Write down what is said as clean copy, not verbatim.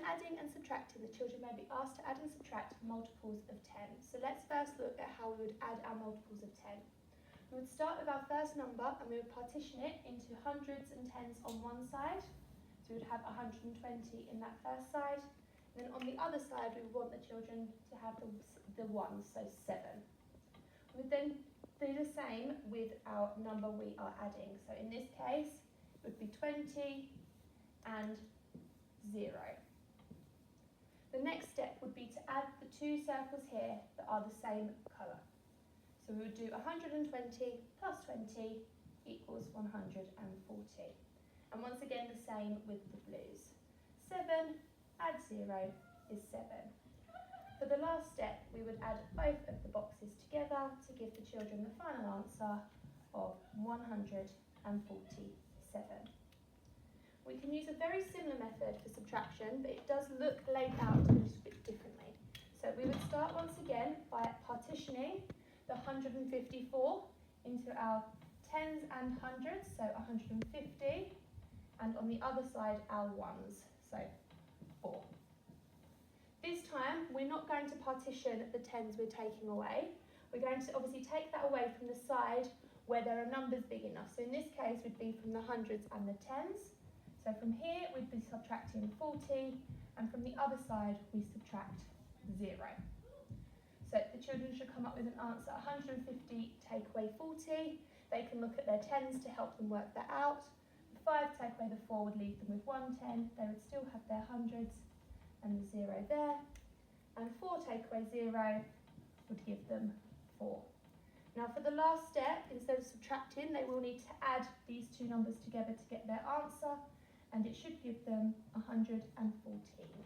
adding and subtracting, the children may be asked to add and subtract multiples of 10. So let's first look at how we would add our multiples of 10. We would start with our first number and we would partition it into hundreds and tens on one side. So we would have 120 in that first side. And then on the other side, we would want the children to have the ones, so 7. We would then do the same with our number we are adding. So in this case, it would be 20 and 0. The next step would be to add the two circles here that are the same colour. So we would do 120 plus 20 equals 140. And once again the same with the blues. 7 add 0 is 7. For the last step, we would add both of the boxes together to give the children the final answer of 147. We can use a very similar method for subtraction, but it does look laid out a little bit differently. So we would start once again by partitioning the 154 into our tens and hundreds, so 150, and on the other side our ones, so 4. This time we're not going to partition the tens we're taking away. We're going to obviously take that away from the side where there are numbers big enough. So in this case would be from the hundreds and the tens. So from here we'd be subtracting 40, and from the other side we subtract 0. So the children should come up with an answer 150 take away 40. They can look at their tens to help them work that out. 5 take away the 4 would leave them with 110. They would still have their hundreds and the 0 there. And 4 take away 0 would give them 4. Now for the last step, instead of subtracting, they will need to add these two numbers together to get their answer, and it should give them 114.